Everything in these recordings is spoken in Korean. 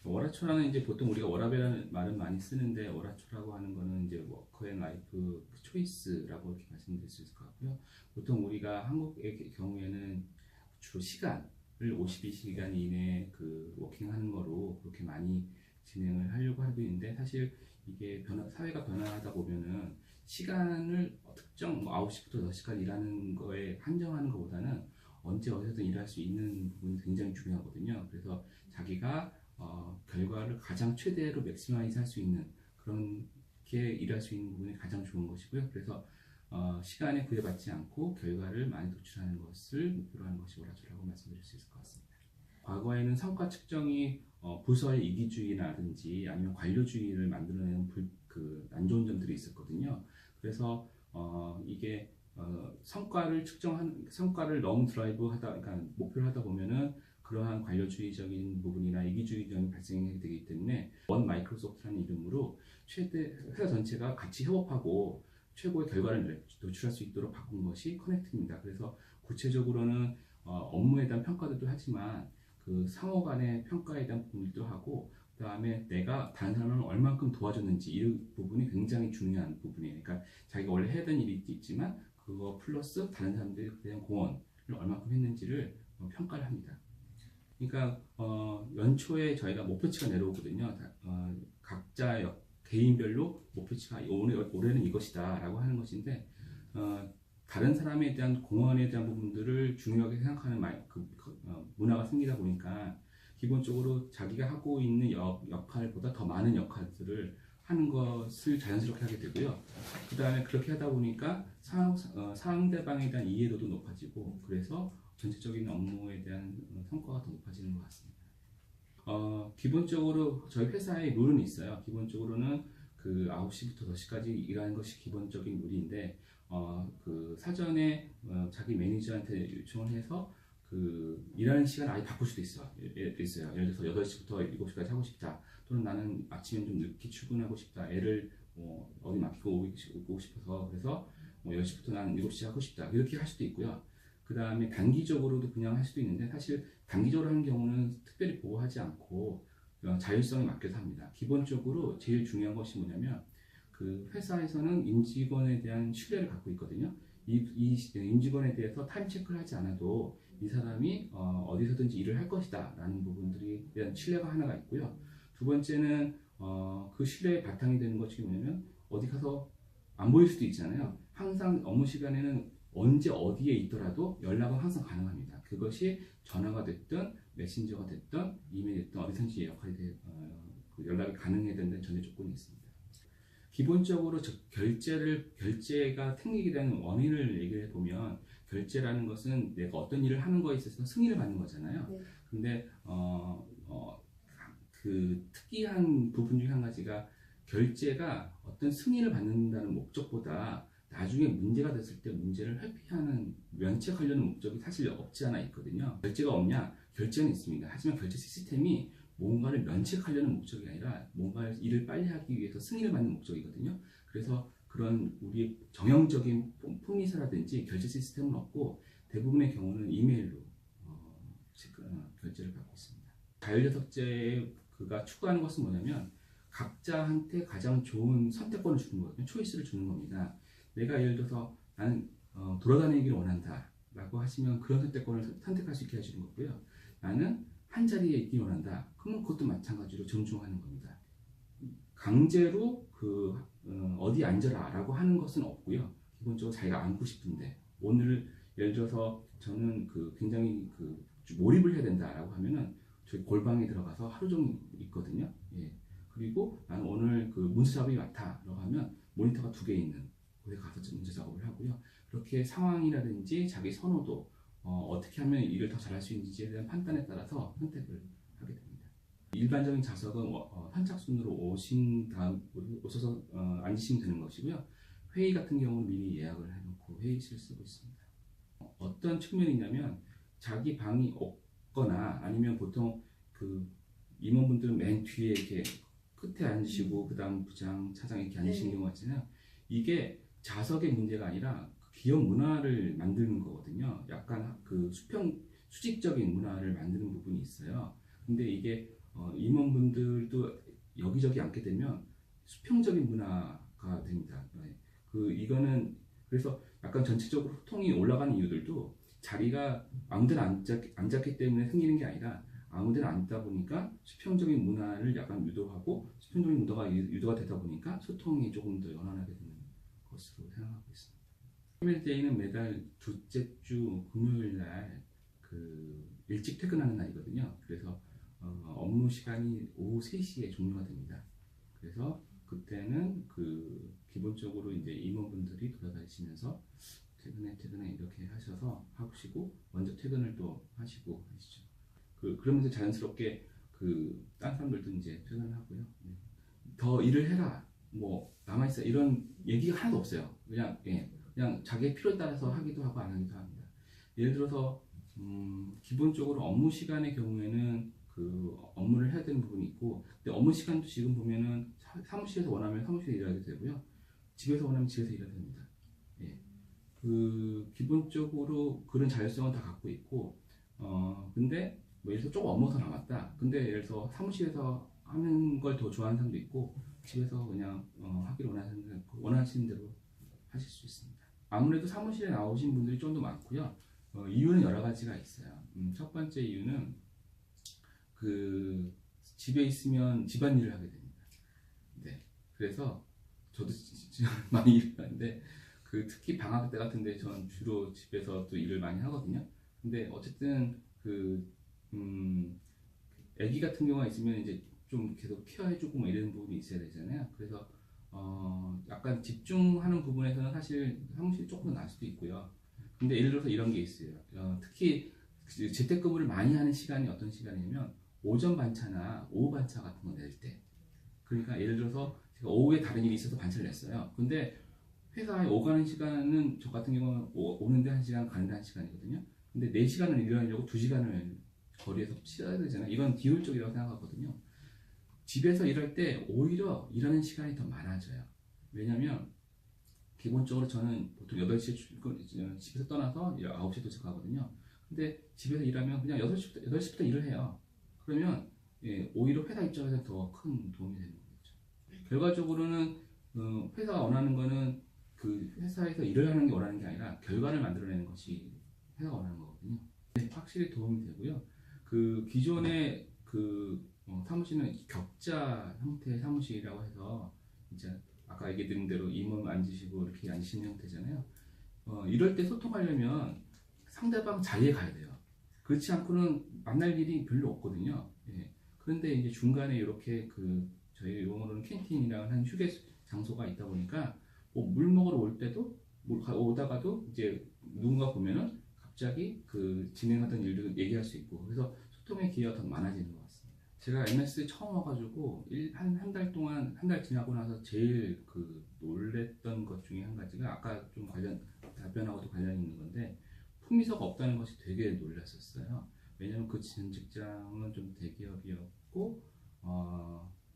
월화초라는 이제 보통 우리가 워라밸이라는 말은 많이 쓰는데 월화초라고 하는 거는 이제 워크 앤 라이프 초이스라고 이렇게 말씀드릴 수 있을 것 같고요. 보통 우리가 한국의 경우에는 주로 시간을 52시간 이내 그 워킹하는 거로 그렇게 많이 진행을 하려고 하고 있는데 사실 이게 사회가 변화하다 보면은 시간을 특정 9시부터 6시간 일하는 거에 한정하는 것보다는 언제 어디서든 일할 수 있는 부분이 굉장히 중요하거든요. 그래서 자기가 결과를 가장 최대로 맥시마이즈 할 수 있는 그런 게 일할 수 있는 부분이 가장 좋은 것이고요. 그래서 시간에 구애받지 않고 결과를 많이 도출하는 것을 목표로 하는 것이 월화초라고 말씀드릴 수 있을 것 같습니다. 과거에는 성과 측정이 부서의 이기주의라든지 아니면 관료주의를 만들어내는 안 좋은 점들이 있었거든요. 그래서 이게 성과를 너무 그러니까 목표를 하다 보면은 그러한 관료주의적인 부분이나 이기주의적인 발생이 되기 때문에 원 마이크로소프트라는 이름으로 회사 전체가 같이 협업하고 최고의 결과를 도출할 수 있도록 바꾼 것이 커넥트입니다. 그래서 구체적으로는 업무에 대한 평가들도 하지만 그 상호 간의 평가에 대한 부분도 하고 그 다음에 내가 다른 사람을 얼만큼 도와줬는지 이 부분이 굉장히 중요한 부분이에요. 그러니까 자기가 원래 해야 되는 일이 있지만 그거 플러스 다른 사람들에 대한 공헌을 얼만큼 했는지를 평가를 합니다. 그러니까 연초에 저희가 목표치가 내려오거든요. 각자 개인별로 목표치가 올해는 이것이다 라고 하는 것인데 다른 사람에 대한 공헌에 대한 부분들을 중요하게 생각하는 문화가 생기다 보니까 기본적으로 자기가 하고 있는 역할보다 더 많은 역할들을 하는 것을 자연스럽게 하게 되고요. 그 다음에 그렇게 하다 보니까 상대방에 대한 이해도도 높아지고 그래서 전체적인 업무에 대한 성과가 더 높아지는 것 같습니다. 기본적으로 저희 회사에 룰은 있어요. 기본적으로는 그 9시부터 10시까지 일하는 것이 기본적인 룰인데 그 사전에 자기 매니저한테 요청을 해서 그 일하는 시간을 아예 바꿀 수도 있어요. 예를 들어서 8시부터 7시까지 하고 싶다. 또는 나는 아침에 좀 늦게 출근하고 싶다. 애를 어디 맡기고 오고 싶어서 그래서 10시부터 나는 7시 하고 싶다. 이렇게 할 수도 있고요. 그 다음에 단기적으로도 그냥 할 수도 있는데 사실 단기적으로 하는 경우는 특별히 보호하지 않고 자율성에 맡겨서 합니다. 기본적으로 제일 중요한 것이 뭐냐면 그 회사에서는 임직원에 대한 신뢰를 갖고 있거든요. 이 임직원에 대해서 타임 체크를 하지 않아도 이 사람이 어디서든지 일을 할 것이다 라는 부분들에 대한 신뢰가 하나가 있고요. 두 번째는 그 신뢰의 바탕이 되는 것이 뭐냐면 어디 가서 안 보일 수도 있잖아요. 항상 업무 시간에는 언제 어디에 있더라도 연락은 항상 가능합니다. 그것이 전화가 됐든 메신저가 됐든 이메일이 됐든 어디선지 연락이 가능해야 된다는 전제 조건이 있습니다. 기본적으로 결제가 생기게 되는 원인을 얘기를 해보면 결제라는 것은 내가 어떤 일을 하는 거에 있어서 승인을 받는 거잖아요. 네. 근데 그 특이한 부분 중에 한 가지가 결제가 어떤 승인을 받는다는 목적보다 나중에 문제가 됐을 때 문제를 회피하는 면책하려는 목적이 사실 없지 않아 있거든요. 결제가 없냐? 결제는 있습니다. 하지만 결제 시스템이 뭔가를 면책하려는 목적이 아니라 뭔가 일을 빨리 하기 위해서 승인을 받는 목적이거든요. 그래서 그런 우리 정형적인 폼이사라든지 결제 시스템은 없고 대부분의 경우는 이메일로 결제를 받고 있습니다. 자율자석제가 추구하는 것은 뭐냐면 각자한테 가장 좋은 선택권을 주는 거거든요. 초이스를 주는 겁니다. 내가 예를 들어서 나는 돌아다니기를 원한다 라고 하시면 그런 선택권을 선택할 수 있게 해주는 거고요. 나는 한 자리에 있기 원한다. 그러면 그것도 마찬가지로 존중하는 겁니다. 강제로 어디 앉아라 라고 하는 것은 없고요. 기본적으로 자기가 앉고 싶은데 오늘 예를 들어서 저는 굉장히 몰입을 해야 된다라고 하면은 저희 골방에 들어가서 하루 종일 있거든요. 예. 그리고 나는 오늘 문서 작업이 많다라고 하면 모니터가 2개 있는 곳에 가서 문서 작업을 하고요. 그렇게 상황이라든지 자기 선호도 어떻게 하면 일을 더 잘할 수 있는지에 대한 판단에 따라서 선택을 하게 됩니다. 일반적인 좌석은 선착순으로 오셔서 앉으시면 되는 것이고요. 회의 같은 경우는 미리 예약을 해놓고 회의실을 쓰고 있습니다. 어떤 측면이냐면 자기 방이 없거나 아니면 보통 임원분들은 맨 뒤에 이렇게 끝에 앉으시고 그 다음 부장, 차장 이렇게 앉으시는 경우가 있잖아요. 이게 좌석의 문제가 아니라 기업 문화를 만드는 거거든요. 약간 수직적인 문화를 만드는 부분이 있어요. 근데 이게 임원분들도 여기저기 앉게 되면 수평적인 문화가 됩니다. 네. 이거는 그래서 약간 전체적으로 소통이 올라가는 이유들도 자리가 아무데나 앉았기 때문에 생기는 게 아니라 아무데나 앉다 보니까 수평적인 문화를 약간 유도하고 수평적인 문화가 유도가 되다 보니까 소통이 조금 더 연원하게 되는 것으로 생각하고 있습니다. 패밀리데이는 매달 둘째 주 금요일 날 일찍 퇴근하는 날이거든요. 그래서 업무 시간이 오후 3시에 종료가 됩니다. 그래서 그때는 기본적으로 이제 임원분들이 돌아다니시면서 퇴근해 이렇게 하시고 먼저 퇴근을 또 하시고 하시죠. 그러면서 자연스럽게 딴 사람들도 이제 퇴근을 하고요. 네. 더 일을 해라, 뭐 남아있어 이런 얘기가 하나도 없어요. 그냥 자기의 필요에 따라서 하기도 하고 안 하기도 합니다. 예를 들어서 기본적으로 업무 시간의 경우에는 업무를 해야 되는 부분이 있고, 근데 업무 시간도 지금 보면은 사무실에서 원하면 사무실에 일하게 되고요, 집에서 원하면 집에서 일해야 됩니다. 예. 기본적으로 그런 자율성은 다 갖고 있고, 근데 뭐 예를 들어서 조금 업무가 더 남았다. 근데 예를 들어서 사무실에서 하는 걸 더 좋아하는 사람도 있고, 집에서 그냥 하기를 원하시는 대로 하실 수 있습니다. 아무래도 사무실에 나오신 분들이 좀 더 많고요. 이유는 여러 가지가 있어요. 첫 번째 이유는 집에 있으면 집안일을 하게 됩니다. 네. 그래서 저도 많이 일을 하는데 특히 방학 때 같은데 저는 주로 집에서 또 일을 많이 하거든요. 근데 어쨌든 아기 같은 경우가 있으면 이제 좀 계속 케어해주고 뭐 이런 부분이 있어야 되잖아요. 그래서 약간 집중하는 부분에서는 사실 사무실이 조금 더 나을 수도 있고요. 근데 예를 들어서 이런 게 있어요. 특히 재택근무를 많이 하는 시간이 어떤 시간이냐면 오전 반차나 오후 반차 같은 거 낼 때. 그러니까 예를 들어서 제가 오후에 다른 일이 있어서 반차를 냈어요. 근데 회사에 오가는 시간은 저 같은 경우는 오는데 1시간, 가는데 1시간이거든요. 근데 4시간을 일하려고 2시간을 거리에서 치러야 되잖아요. 이건 비효율적이라고 생각하거든요. 집에서 일할 때 오히려 일하는 시간이 더 많아져요. 왜냐면 기본적으로 저는 보통 8시에 집에서 떠나서 9시에 도착하거든요. 근데 집에서 일하면 그냥 8시부터 일을 해요. 그러면 오히려 회사 입장에서 더 큰 도움이 되는 거죠. 결과적으로는 회사가 원하는 거는 회사에서 일을 하는 게 원하는 게 아니라 결과를 만들어내는 것이 회사가 원하는 거거든요. 확실히 도움이 되고요. 기존의 사무실은 격자 형태의 사무실이라고 해서 이제 아까 얘기 드린 대로 임원 앉으시고 이렇게 앉으시는 형태잖아요. 이럴 때 소통하려면 상대방 자리에 가야 돼요. 그렇지 않고는 만날 일이 별로 없거든요. 예. 그런데 이제 중간에 이렇게 저희 용어로는 캔틴이라는 한 휴게 장소가 있다 보니까 뭐 물 먹으러 올 때도 오다가도 이제 누군가 보면은 갑자기 진행하던 일을 얘기할 수 있고, 그래서 소통의 기회가 더 많아지는 것 같습니다. 제가 MS 처음 와가지고 한 달 동안, 한 달 지나고 나서 제일 놀랬던 것 중에 한 가지가 아까 좀 답변하고도 관련이 있는 건데, 품위서가 없다는 것이 되게 놀랐었어요. 왜냐면 전 직장은 좀 대기업이었고,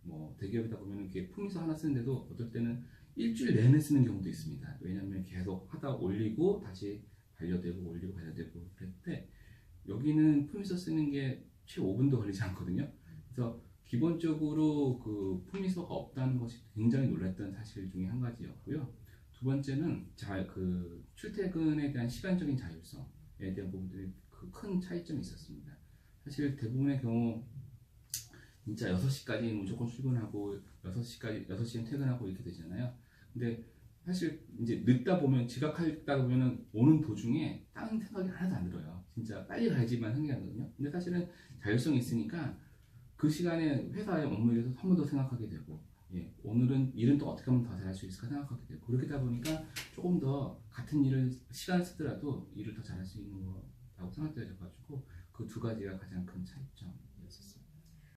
뭐 대기업이다 보면 이렇게 품위서 하나 쓰는데도 어떨 때는 일주일 내내 쓰는 경우도 있습니다. 왜냐면 계속 하다 올리고 다시 반려되고 올리고 반려되고 그랬는데, 여기는 품위서 쓰는 게 최 5분도 걸리지 않거든요. 그래서 기본적으로 품위서가 없다는 것이 굉장히 놀랐던 사실 중에 한 가지였고요. 두 번째는 출퇴근에 대한 시간적인 자율성에 대한 부분들이 큰 차이점이 있었습니다. 사실 대부분의 경우 진짜 6시까지 무조건 출근하고 6시엔 퇴근하고 이렇게 되잖아요. 근데 사실 이제 늦다 보면, 지각하다 보면은 오는 도중에 다른 생각이 하나도 안 들어요. 진짜 빨리 가야지만 생각하거든요. 근데 사실은 자율성이 있으니까 그 시간에 회사의 업무에 대해서 한 번 더 생각하게 되고, 오늘은 일은 또 어떻게 하면 더 잘할 수 있을까 생각하게 되고, 그렇게 다 보니까 조금 더 같은 시간을 쓰더라도 일을 더 잘할 수 있는 거라고 생각되어져가지고 그 두 가지가 가장 큰 차이점이었었습니다.